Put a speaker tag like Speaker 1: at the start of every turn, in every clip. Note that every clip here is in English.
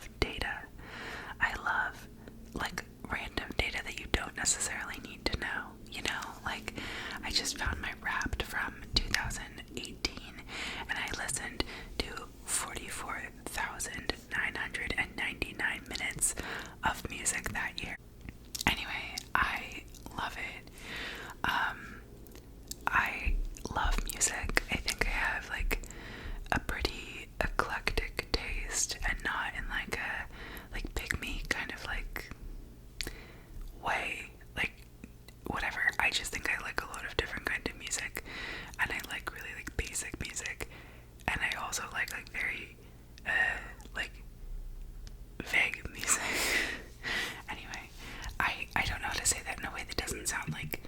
Speaker 1: love data. I love like random data that you don't necessarily need to know, you know? Like, I just found my Wrapped from 2018 and I listened to 44,999 minutes of music that year. Anyway, I love it. I love music. I think I have like a pretty eclectic taste, and not in like a like pick me kind of like way, like whatever. I just think I like a lot of different kind of music, and I like really like basic music, and I also like very like vague music. Anyway, I don't know how to say that in a way that doesn't sound like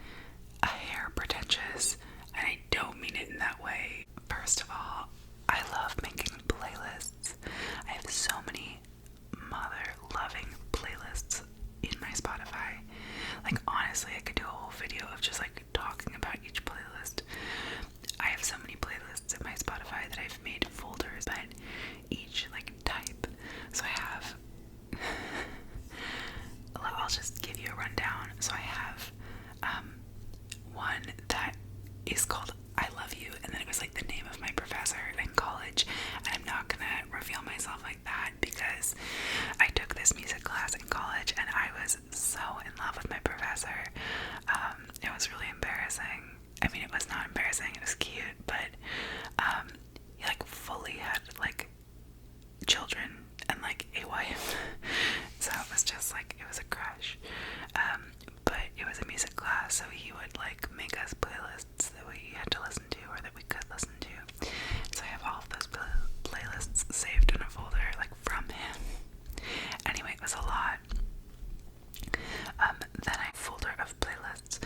Speaker 1: a hair pretentious, and I don't mean it in that way. First of all, I love making playlists. I have so many mother-loving playlists in my Spotify. Like, honestly, I could do a whole video of just like talking about each playlist. I have so many playlists in my Spotify that I've made folders, but each like type. So I have I'll just give you a rundown. So I have one that is called I Love You, and then it was like the name of my professor in college, and I'm not gonna reveal myself like that because I took this music class in college and I was so in love with my professor. It was really embarrassing. I mean, it was not embarrassing, it was cute, but he like fully had like children and like a wife. So it was just like, it was a crush. But it was a music class, so he would like make us playlists that we had to listen to or that we could listen to. So I have all of those playlists saved in a folder like from him. Anyway, it was a lot. Then I have a folder of playlists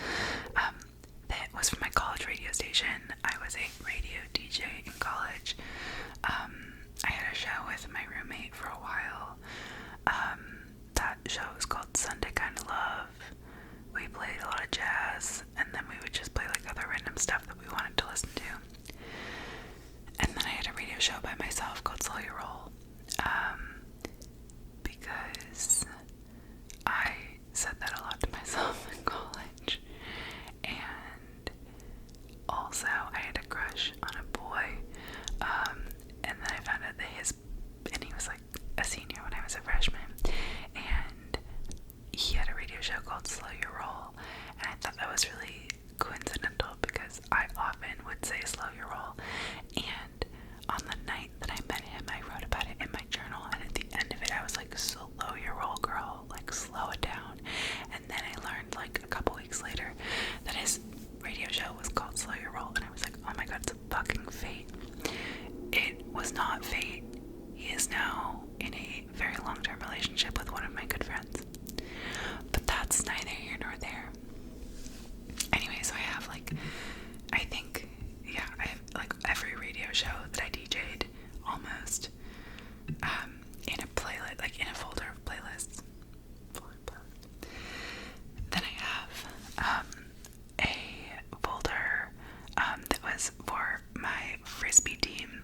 Speaker 1: that was from my college radio station. I was a radio DJ in college. I had a show with my roommate for a while. That show was called Sunday Kind of Love. We played a lot of jazz, and then we would just play like other random stuff that we wanted to listen to. And then I had a radio show by myself called Slow Your Roll, because I said that a lot to myself in college. And also I had a crush on a boy, and then I found out that he was like a senior when I was a freshman, and he had a radio show called Slow Your Roll, and I thought that was really coincidental because I often would say slow your roll, and on the night that I met him, I wrote about it in my journal, and at the end of it, I was like, slow your roll, girl, like slow it down. And then I learned like a couple weeks later that his radio show was called Slow Your Roll, and I was like, oh my god, it's fucking fate. It was not fate. He is now in a very long-term relationship with one of my good friends. But that's neither here nor there. Anyway, so I have like, I think, yeah, I have like every radio show that I DJ'd almost in a playlist, like in a folder of playlists. Then I have a folder that was for my frisbee team.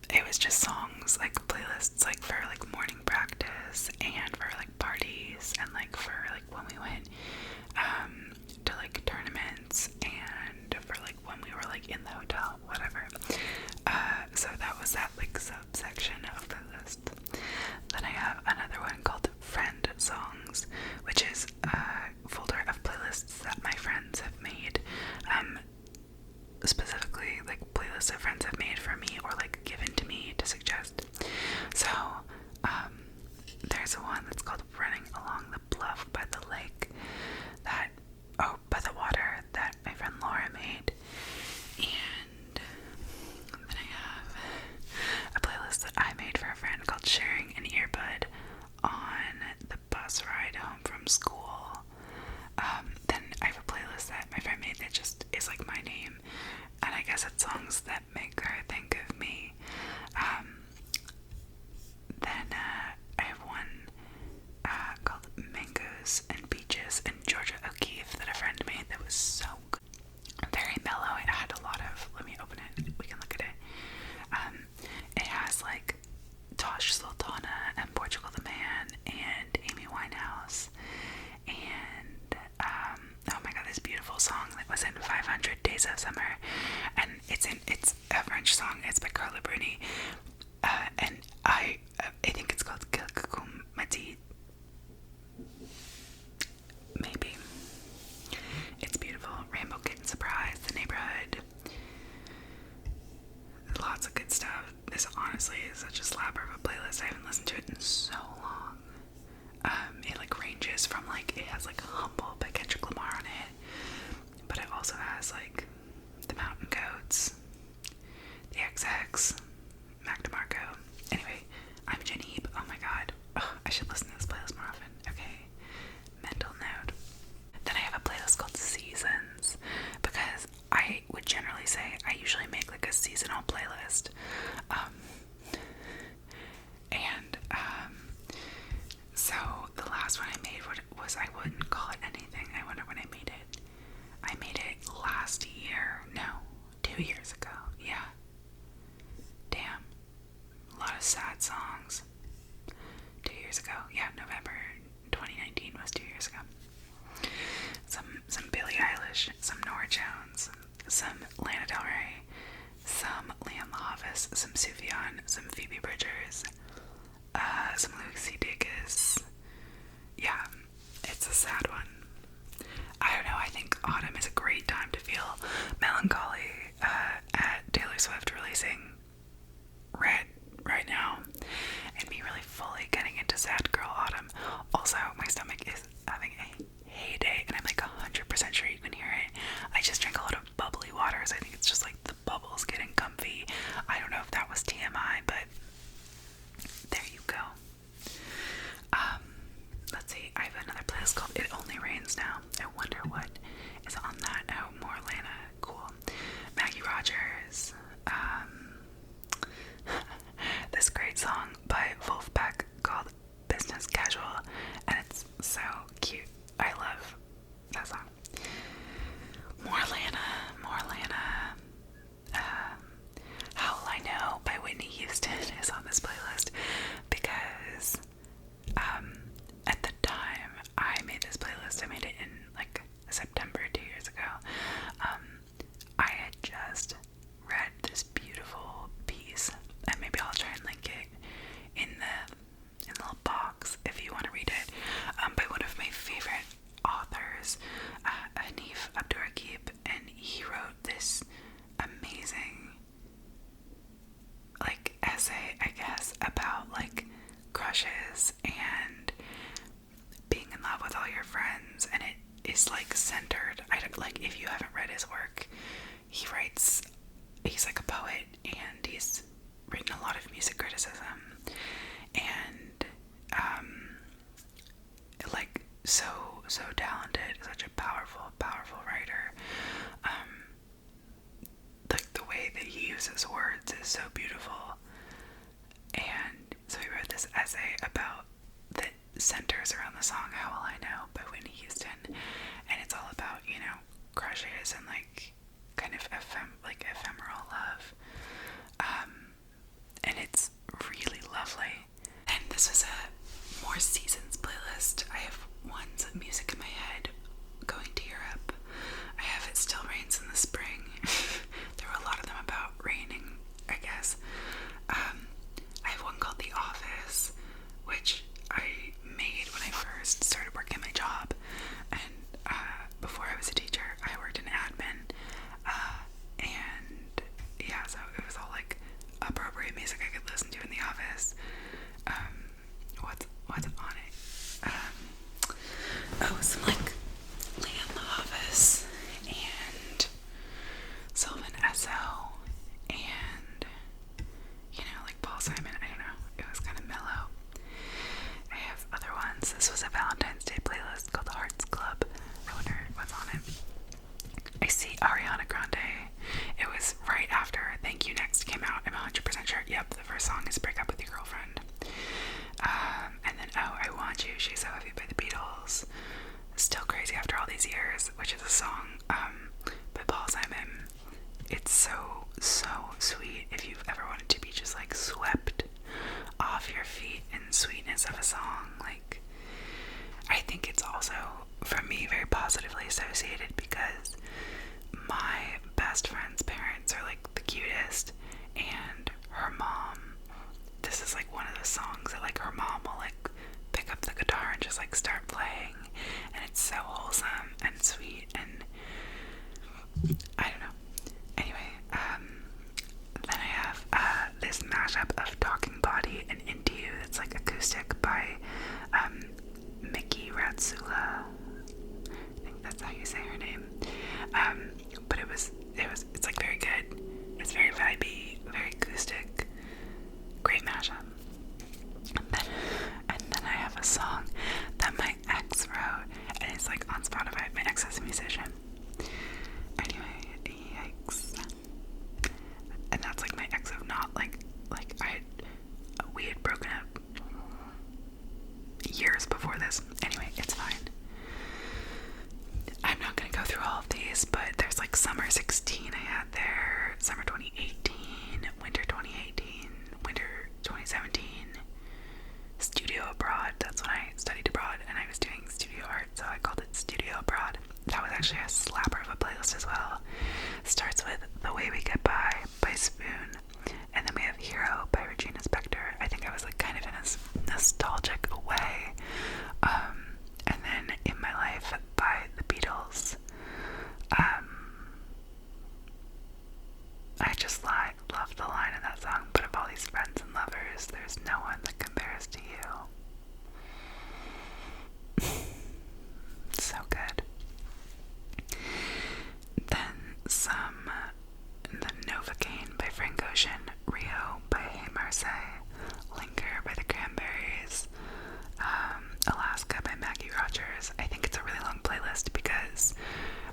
Speaker 1: It was just songs, like playlists, like for like morning practice and for like parties and like for like when we went to like tournaments and for like when we were like in the hotel, whatever. So that was that like subsection of the list. Then I have another one called Friend Songs, which is a folder of playlists that my friends have made. Specifically like playlists that friends have made for me or like given to me to suggest. So there's one that's called Running Along the Bluff by the Lake, by the water, that my friend Laura made. And then I have This honestly is such a slapper of a playlist. I haven't listened to it in so long. It like ranges from like, it has like Humble by Kendrick Lamar on it, but it also has like the Mountain Goats, the XX, Mac DeMarco. Anyway, I'm Jen Heap. Oh my god. Ugh, I should listen to this playlist more often. Okay. Mental note. Then I have a playlist called Seasons, because I would generally say I usually make like a seasonal playlist. So the last one I made was, I wouldn't call it anything. I wonder when I made it. I made it last year. No, 2 years ago. Yeah. Damn. A lot of sad songs. 2 years ago. Yeah, November 2019 was 2 years ago. Some Billie Eilish, some Nora Jones, some Lana Del Rey, some Liam Lavis, some Sufjan, some Phoebe Bridgers, some Lucy Dacus. Yeah, it's a sad one. I don't know, I think autumn is a great time to feel melancholy at Taylor Swift releasing Red right now, and me really fully getting into sad girl autumn. Also, my stomach is having a heyday, and I'm like 100% sure you can hear it. I just drink a lot of bubbly waters. I think it's just like the bubbles getting comfy. I don't know if that was TMI, but there you go. Let's see, I have another playlist called It Only Rains Now. I wonder what is on that. Oh, more Lana. Cool. Maggie Rogers. This great song by Wolfpack called Business Casual, and it's so cute. I love that song. More Lana. How Will I Know by Whitney Houston is on this playlist, because at the time I made this playlist, I made it in like September 2 years ago. I had just read this beautiful piece, and maybe I'll try and link it in the little box if you want to read it, by one of my favorite authors, Hanif Abdurraqib, and he wrote this amazing like essay, I guess, about like crushes and being in love with all your friends, and it is like centered. I don't, like, if you haven't read his work, he's like a poet, and he's written a lot of music criticism, and like so talented, such a powerful writer. Like the way that he uses words is so beautiful. And so he wrote this essay about that centers around the song How Will I Know by Whitney Houston, and it's all about, you know, crushes and like kind of ephemeral love. And it's really lovely. And this was a more seasons playlist. I have ones of music in my head going to Europe. I have It Still Rains in the Spring. There were a lot of them about raining, I guess. I have one called The Office, which I made when I first started working my job. And before I was a teacher, I worked in admin. And yeah, so it was all like appropriate music I could listen to in the office. What's on it? Some like Liam Lavis and Sylvan Esso and, you know, like Paul Simon. I don't know. It was kind of mellow. I have other ones. This was a Valentine's Day playlist called The Hearts Club. I wonder what's on it. I see Ariana Grande. It was right after Thank You Next came out. I'm 100% sure. Yep, the first song is Break Up With Your Girlfriend. And then Oh, I Want You, She's So Heavy by the Beatles. Still Crazy After All These Years, which is a song by Paul Simon. It's so sweet if you've ever wanted to be just like swept off your feet in sweetness of a song. Like, I think it's also, for me, very positively associated because my best friend's parents are like the cutest, and her mom, this is like one of those songs that like her mom will like pick up the guitar and just like start playing, and it's so wholesome and sweet, and I don't know. Anyway, then I have this mashup we had broken up years before this. Anyway, it's fine. I'm not gonna go through all of these, but there's like summer 16 I had there, summer 2018, winter 2018, winter 2017, studio abroad. That's when I studied abroad and I was doing studio art, so I called it studio abroad. That was actually a slapper of a playlist as well. Starts with The Way We Get by Spoon, and then we have Hero by Regina Spektor. I think I was like kind of in a nostalgic way. And then In My Life by the Beatles. I just love the line in that song, but of all these friends and lovers, there's no one that compares to you. So good. Then some The Novocaine by Frank Ocean, Rio by Hey Marseille, Linger by the Cranberries, Alaska by Maggie Rogers. I think it's a really long playlist because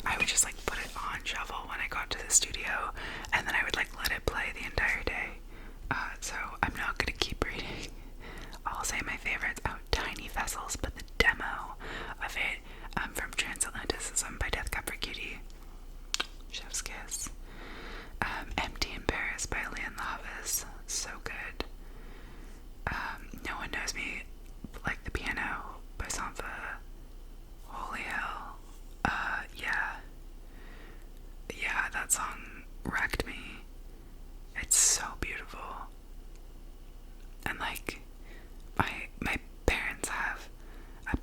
Speaker 1: I would just like put it on shuffle when I got to the studio, and then I would like let it play the entire day. So I'm not gonna keep reading. I'll say my favorites. Oh, Tiny Vessels, but the demo of it from Transatlanticism by Death Cab for Cutie. Chef's Kiss. Empty in Paris by Leon Lavis. So good. No One Knows Me Like the Piano by Sanfa. Holy hell. Yeah, that song wrecked me. It's so beautiful. And like, my parents have a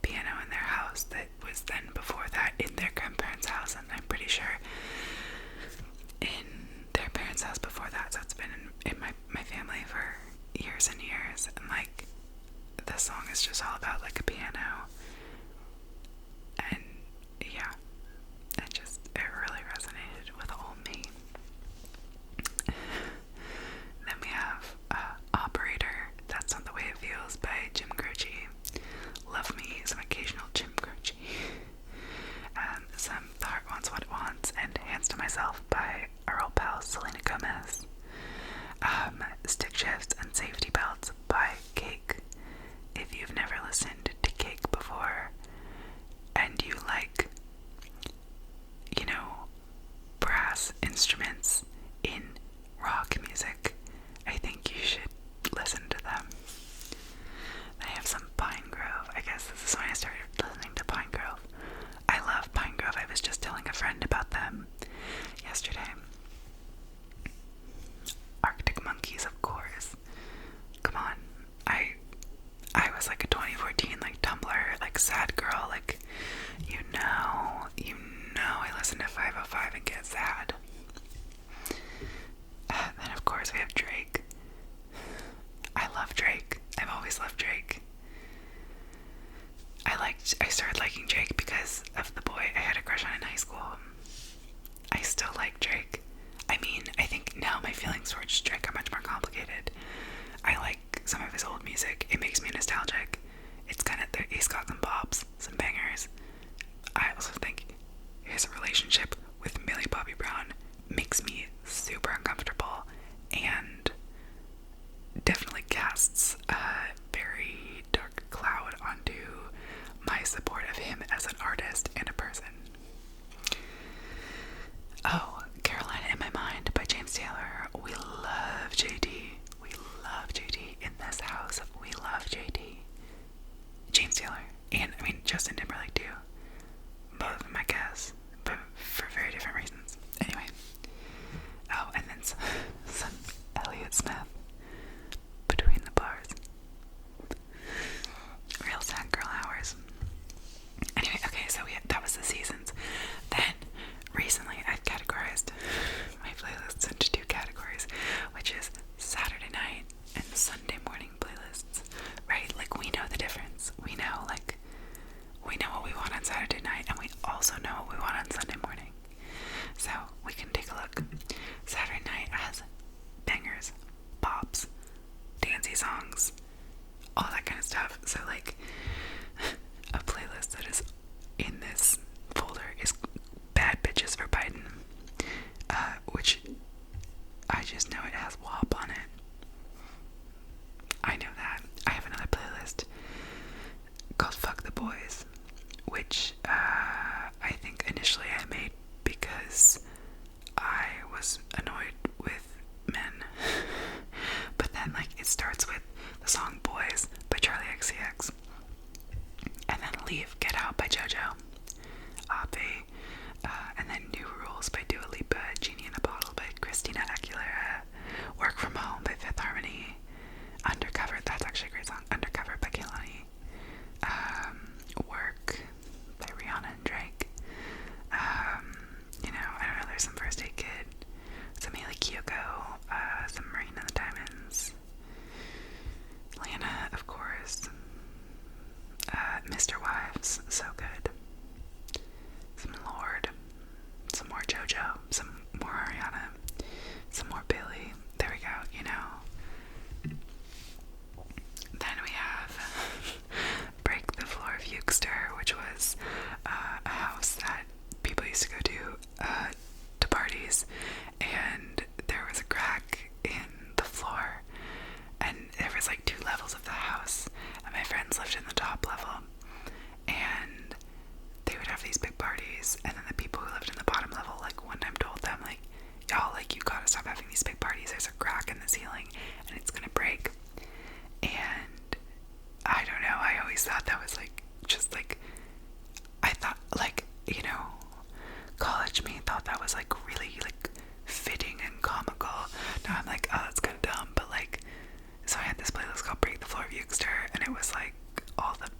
Speaker 1: piano in their house that was then before that in their grandparents' house, and I'm pretty sure in their parents' house before that, so it's been in my family for years and years, and like, this song is just all about like a piano, and yeah, it really resonated with old me. Then we have Operator, That's Not the Way It Feels by Jim Croce, Love Me, some occasional Jim Croce, some The Heart Wants What It Wants, and Hands to Myself by our old pal Selena Gomez, Stick Shifts and Safety Belts by Cake. If you've never listened to Cake before, and you like, brass instruments in rock music, I think you should listen to them. Then I have some Pine Grove. I guess this is when I started listening to Pine Grove. I love Pine Grove. I was just telling a friend about them yesterday. Arctic Monkeys, of course. Come on. I was like a 2014 like Tumblr like sad girl, like I listen to 505 and get sad. Then of course we have Drake. I love Drake. I've always loved Drake. I started liking Drake because of the boy I had a crush on in high school. I still like Drake. I mean, I think now my feelings towards Drake are much more complicated. I like some of his old music. It makes me nostalgic. It's kind of, he's got some bops, some bangers. I also think his relationship with Millie Bobby Brown makes me super uncomfortable and definitely casts a very dark cloud onto my support of him as an artist and a person. Oh, Carolina in My Mind by James Taylor. We love JD. We love JD in this house. We love JD. James Taylor. And, I mean, Justin Timberlake too. Both of them, I guess. But for very different reasons. Anyway. Oh, and then some Elliott Smith. Between the Bars. Real sad girl hours. Anyway, okay, so that was the seasons. Then, recently, I've categorized my playlists into two categories, which is Saturday night and Sunday morning playlists, right? Like, we know the difference. We know what we want on Saturday night, and we also know what we want on Sunday morning. So, we can take a look. Saturday night has bangers, pops, dancey songs, all that kind of stuff. So, like, a playlist that is in this folder is Bad Bitches for Biden, which I just know it has WAP on it. starts with the song Boys by Charlie XCX, and then Leave, Get Out by JoJo, Ave, and then New Rules by Dua Lipa, Genie in a Bottle by Christina Aguilera, Work From Home by Fifth Harmony, Undercover, that's actually a great song, Undercover by Kehlani, Work by Rihanna and Drake, you know, I don't know, there's some First Aid Kid, some Haley Kiyoko, some Marina and the Diamonds, Lana, of course, Mr. Wives, so good, some Lorde, some more JoJo, some more Ariana, some more Billy, there we go, you know. Then we have Break the Floor of Euxter, which was a house that people used to go to parties, and there was a crack in the floor, and there was like 2 levels of the house, and my friends lived in the top level, and they would have these big parties, and then the people who lived in the bottom level, like, one time told them, like, y'all, like, you gotta stop having these big parties, there's a crack in the ceiling, and it's gonna break. And I don't know, I always thought that was, like, just, like, I thought, like, you know, college me thought that was, like, really, like, fitting and comical. Now I'm like, oh, that's kind of dumb, but, like, so I had this playlist called Break the Floor of Euxter, and it was, like, all the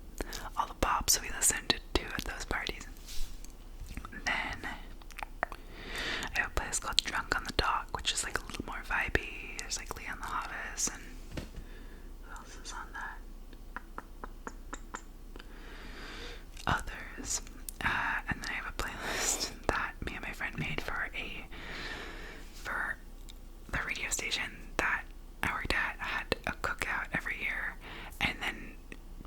Speaker 1: bops we listened to at those parties. Then I have a playlist called Drunk on the Dock, which is, like, a little more vibey. There's, like, Leon the Havis, and who else is on that? Others. And then I have a playlist that me and my friend made for the radio station that I worked at, had a cookout every year, and then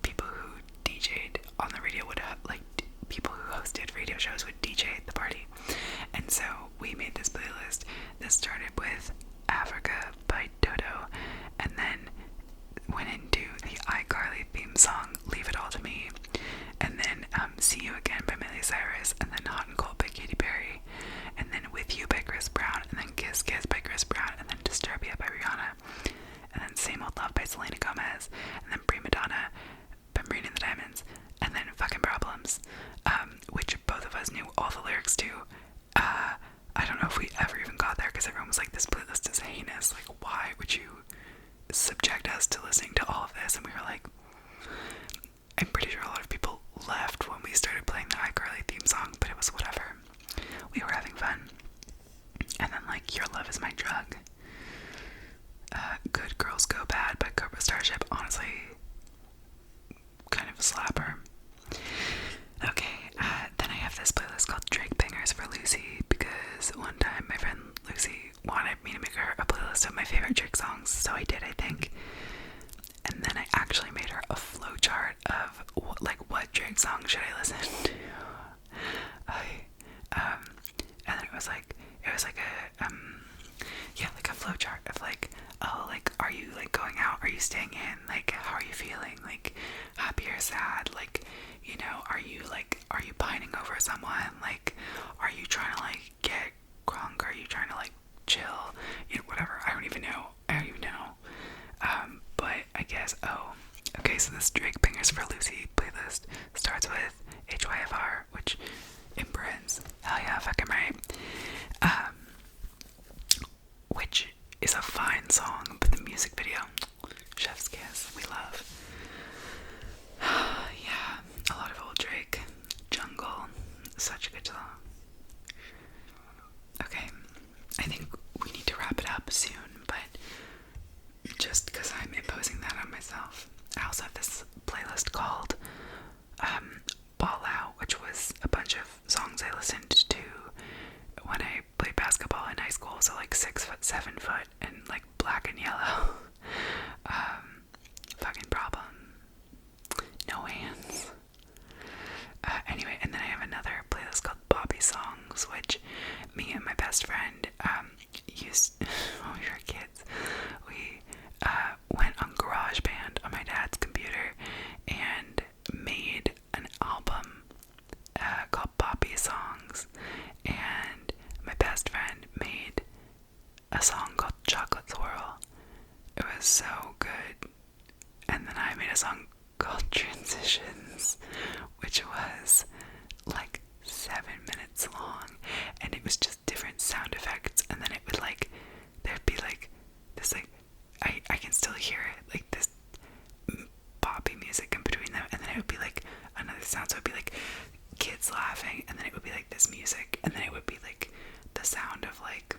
Speaker 1: people who DJ'd on the radio would like people who hosted radio shows would DJ at the party. And so we made this playlist that started with Africa by Dodo, and then went into the iCarly theme song Leave It All to Me, and then See You Again by Miley Cyrus, and then Hot and Cold by Katy Perry, and then With You by Chris Brown, and then Kiss Kiss by Chris Brown, and then Disturbia by Rihanna, and then Same Old Love by Selena Gomez, and then Prima Donna by Marina and the Diamonds, and then Fucking Problems, which both of us knew all the lyrics to. I don't know if we ever even got there, because everyone was like, this playlist is heinous, like, why would you subject us to listening to all of this? And we were like, I'm pretty sure a lot of people left when we started playing the iCarly theme song, but it was whatever. We were having fun. And then, like, Your Love Is My Drug, Good Girls Go Bad by Cobra Starship, honestly, kind of a slapper. Okay, then I have this playlist called Drake Bangers for Lucy, because one time my friend Lucy wanted me to make her a playlist of my favorite Drake songs, so I did, I think. And then I actually made her a flowchart of what Drake song should I listen to. And then it was like a flowchart of like, oh, like, are you like going out? Are you staying in? Like, how are you feeling? Like, happy or sad? Like, you know, are you pining over someone? Like, are you trying to like get crunk? Are you trying to like chill? You know, whatever. I don't even know. But I guess, okay, so this Drake Bangers for Lucy playlist starts with HYFR, which imprints, hell yeah, fucking right, which is a fine song, but the music video, chef's kiss, we love. Yeah, a lot of old Drake, Jungle, such a good song. Okay, I think we need to wrap it up soon, but just because I'm imposing that on myself. I also have this playlist called Ball Out, which was a bunch of songs I listened to when I played basketball in high school, so like 6 foot, 7 foot, and like Black and Yellow, Fucking Problem, No Hands. Anyway, and then I have another playlist called Bobby Songs, which me and my best friend used when we were kids. We went on GarageBand on my dad's computer and made an album called Bobby Songs, and my best friend made a song called Chocolate Swirl, made a song called Transitions, which was like 7 minutes long, and it was just different sound effects, and then it would like, there'd be like this like, I can still hear it, like this poppy music in between them, and then it would be like another sound, so it would be like kids laughing, and then it would be like this music, and then it would be like the sound of like,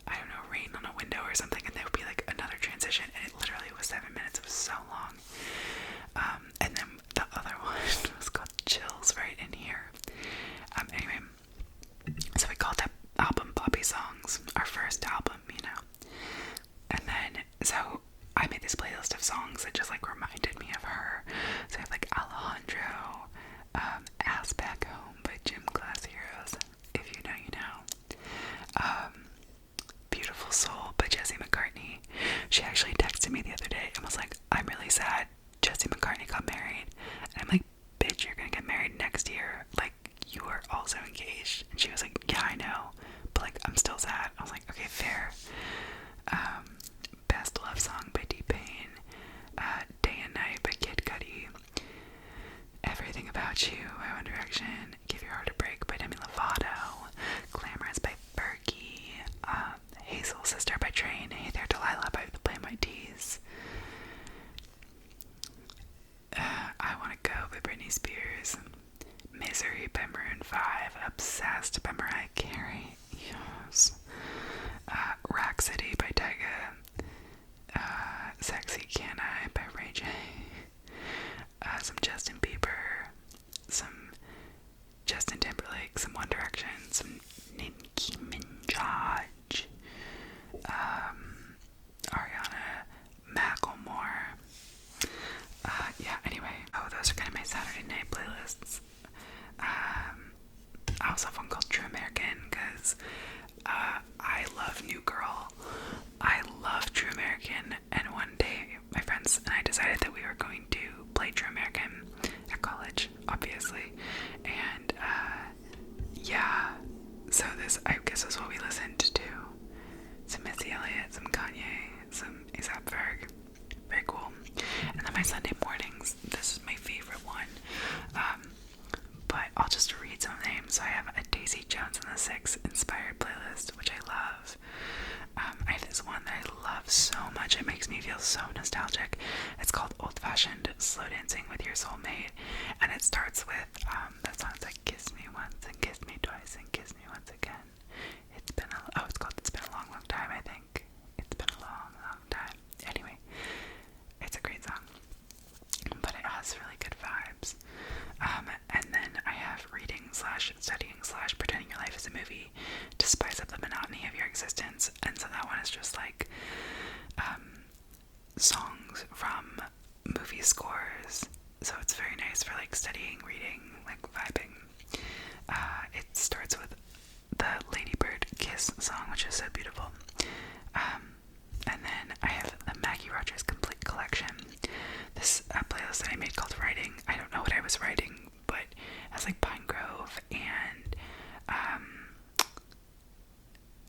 Speaker 1: I don't know, rain on a window or something, and there would be like another transition, and it literally was 7 minutes. It was so long. And then the other one was called Chills Right in Here. Anyway, so we called that album Poppy Songs, our first album, you know. And then, so I made this playlist of songs that just like reminded me of her. So I have like Alejandro, Ass Back Home by Gym Class Heroes. If you know, you know. Beautiful Soul by Jesse McCartney. She actually texted me the other day and was like, I'm really sad Jesse McCartney got married. And I'm like, bitch, you're gonna get married next year. Like, you are also engaged. And she was like, yeah, I know, but like, I'm still sad. I was like, okay, fair. Best Love Song by T-Pain. Day and Night by Kid Cudi. Everything About You by One Direction. Give Your Heart a Break by Demi Lovato. Glamorous by Berkey. Hazel Sister by Train. Hey There Delilah by the Play My Tees. I Wanna Go by Britney Spears. Misery by Maroon 5. Obsessed by Mariah Carey. Yes. Rack City by Tyga. Sexy Can I by Ray J. Some Justin Bieber. Some Justin Timberlake. Some One Direction. Some Nicki Minaj. Ariana Macklemore. Yeah, anyway. Oh, those are kind of my Saturday night playlists. I also have one called True American, because I love New Girl. I love True American, and one day my friends and I decided that we were going to play True American at college, obviously. And yeah, so this, I guess, is what we listened to. Some Missy Elliott, some Kanye, some A$AP Ferg. Very cool. And then my Sunday mornings, this is my favorite one. But I'll just read some names. So I have a Daisy Jones and the Six inspired playlist, which I love. I have this one that I love so much, it makes me feel so nostalgic. It's called Old Fashioned Slow Dancing with Your Soulmate, and it starts with that song's like Kiss Me Once and Kiss Me Twice and Kiss Me Once Again. It's been a long, long time, I think. It's been a long, long time. Anyway, it's a great song, but it has really good vibes. And then I have reading slash studying slash pretending your life is a movie to spice up the monotony of your existence. And so that one is just like songs from movie scores. So it's very nice for like studying, reading, like vibing. It starts with the Lady Bird Kiss song, which is so beautiful. And then I have the Maggie Rogers Complete Collection. This playlist that I made called Writing. I don't know what I was writing, but it has like Pine Grove and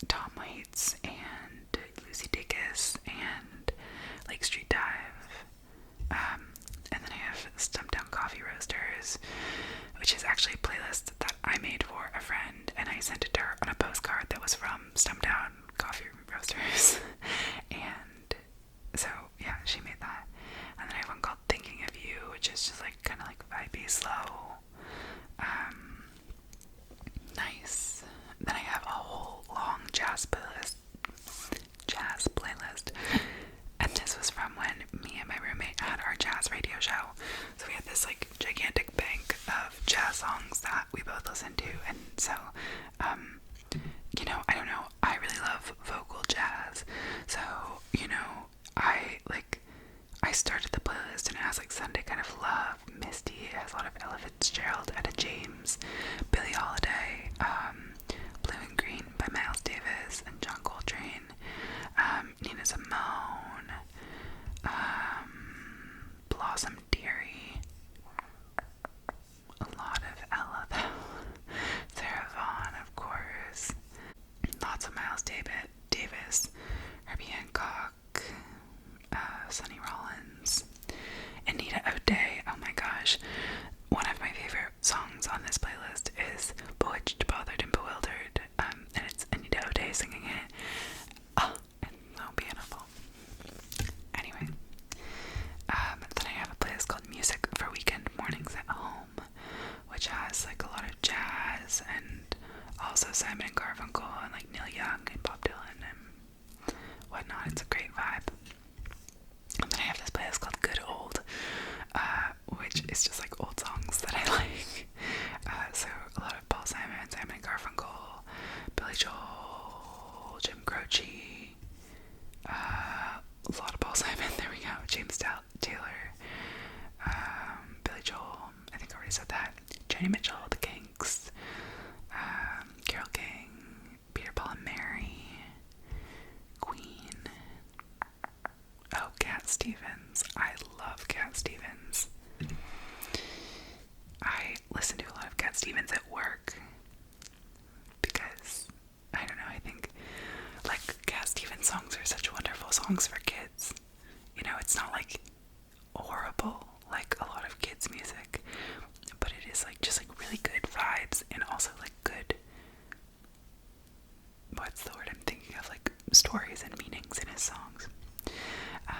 Speaker 1: Tom Waits and Lucy Dacus and Lake Street Dive. And then I have Stumptown Coffee Roasters, which is actually a playlist that I made for a friend, and I sent it to her on a postcard that was from Stumptown Coffee Roasters. And so yeah, she made that. And then I have one called Thinking of You, which is just like kind of like vibey, slow, nice. Then I have a whole long jazz playlist, and this was from when me and my roommate had our jazz radio show. So we had this like gigantic bank of jazz songs that we both listened to, and so you know, I don't know, I really love vocal jazz. So, you know, I started the playlist and it has like Sunday Kind of Love, Misty, it has a lot of Ella Fitzgerald, Etta James, Billie Holiday, Blue and Green by Miles Davis and John Coltrane, Nina Simone, Blossom Dearie, a lot of Ella though, Sarah Vaughan, of course, lots of Miles Davis, Herbie Hancock, Sonny Rollins. In James Taylor, Billy Joel, I think I already said that, Joni Mitchell, The Kinks, Carole King, Peter, Paul and Mary, Queen, oh, Cat Stevens. I love Cat Stevens. I listen to a lot of Cat Stevens at work because, I don't know, I think, like, Cat Stevens songs are such wonderful songs for kids. You know, it's not, like, horrible like a lot of kids' music, but it is, like, just, like, really good vibes and also, like, good, what's the word I'm thinking of, like, stories and meanings in his songs. I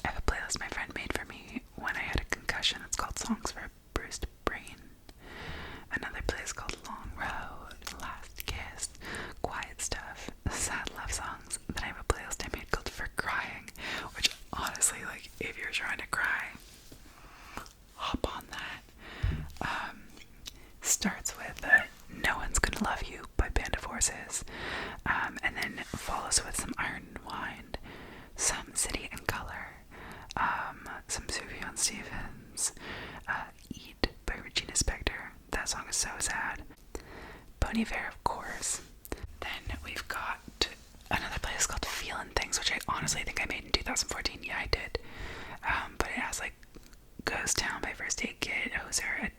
Speaker 1: have a playlist my friend made for me when I had a concussion. It's called Songs for a Bruised Brain. Another playlist called Long Road, Last Kiss, Quiet Stuff, Sad Love Songs. Then I have a playlist I made called For Crying, which honestly, like, if you're trying to cry, hop on that. Starts with No One's Gonna Love You by Band of Horses, and then follows with some Iron and Wine, some City and Color, some Sufjan Stevens, Eat by Regina Spektor. That song is so sad. Bon Iver, of course. Then we've got another playlist called Feelin' Things, which I honestly think I made in 2014. Yeah, I did. But it has, like, Ghost Town by First Aid Kit, Hosier,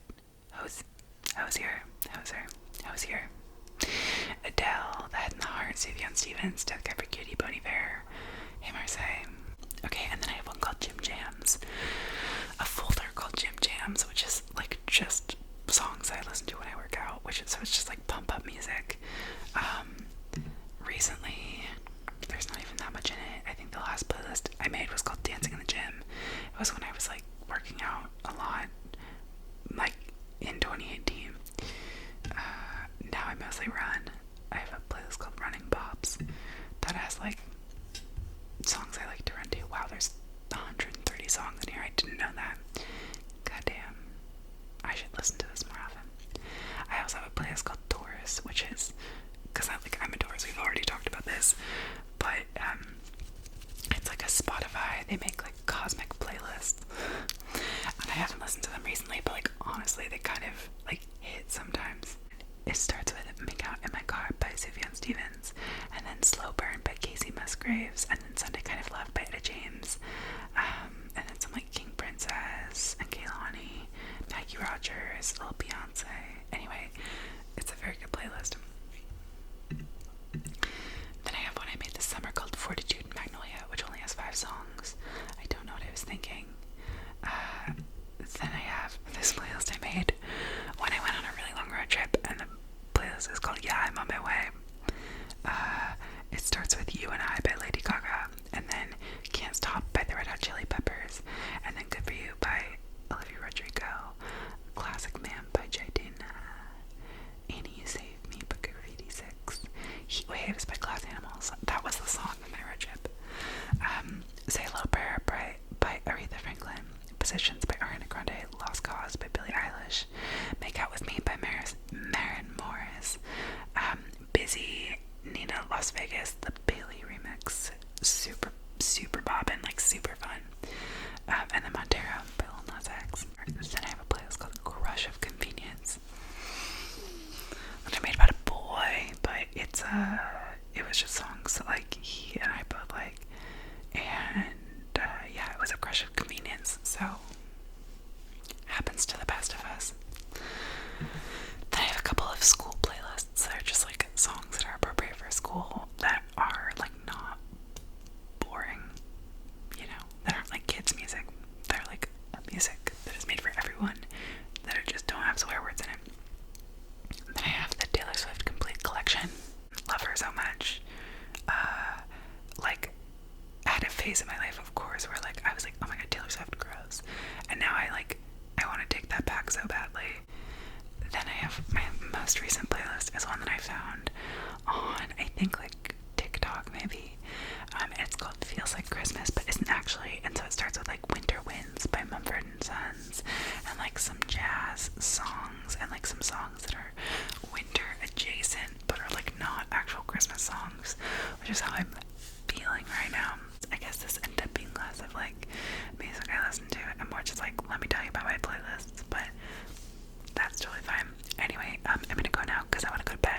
Speaker 1: Adele, The Head and the Heart, Sufjan Stevens, Death Cab for Cutie, Bon Iver, Hey Marseille. Okay, and then I have one called Gym Jams, a folder called Gym Jams, which is, like, just songs I listen to when I work out, so it's just, like, pump up music. Recently, there's not even that much in it. I think the last playlist I made was called Dancing in the Gym. It was when I was, like, working out a lot, like, in 2018. Now I mostly run. I have a playlist called Running Bops that has, like, songs I like to run to. Wow, there's 130 songs in here. I didn't know that. Goddamn. I should listen to this more often. I also have a playlist called Taurus, which is, because I'm a Taurus, we've already talked about this, but it's like a Spotify. They make, like, cosmic playlists, and I haven't listened to them recently, but, like, honestly, they kind of, like, hit sometimes. It starts with Make Out in My Car by Sufjan Stevens, and then Slow Burn by Casey Musgraves, and then Sunday Kind of Love by Etta James, and then some, like, King Princess and Kehlani, Maggie Rogers, Lil Beyonce. Anyway, it's a very good playlist. Then I have one I made this summer called Fortitude and Magnolia, which only has 5 songs. I don't know what I was thinking. Then I have this playlist I made when I went on a really long road trip, and the playlist is called Yeah, I'm on My Way. It starts with You and I by Lady Gaga, and then Can't Stop by the Red Hot Chili Peppers, and then Good For You by Olivia Rodrigo, Classic Man by Jadina, Annie You Saved Me by Graffiti 6, Heat Waves by Glass Animals. That was the song of my road trip. Say a Little Prayer by Aretha Franklin, Positions by Ariana Grande, Lost Cause by Billie Eilish, Make Out With Me by Maren Morris, Busy, Nina Las Vegas, the Bailey remix, super bobbin', like, super fun, and then Montero by Lil Nas X. Then I have a playlist called Crush of Convenience that I made about a boy, but it was just songs that, like, he and I both like, and yeah, it was a crush of convenience, so happens to the best of us. Then I have a couple of school playlists that are just, like, songs that are appropriate for school, that are, like, not boring, you know, that aren't, like, kids' music. They're, like, music that is made for everyone, that are just don't have swear words in it. Then I have the Taylor Swift Complete Collection. Love her so much. Like, I had a phase in my life, of course, where, like, I was like, oh my god, Taylor Swift grows, and now I want to take that back so badly. Then I have my most recent playlist is one that I found on, I think, like, TikTok maybe. It's called Feels Like Christmas, but isn't actually, and so it starts with, like, Winter Winds by Mumford & Sons, and, like, some jazz songs, and, like, some songs that are winter adjacent, but are, like, not actual Christmas songs, which is how I'm feeling right now. I guess this ended up being less of, like, because I want to go to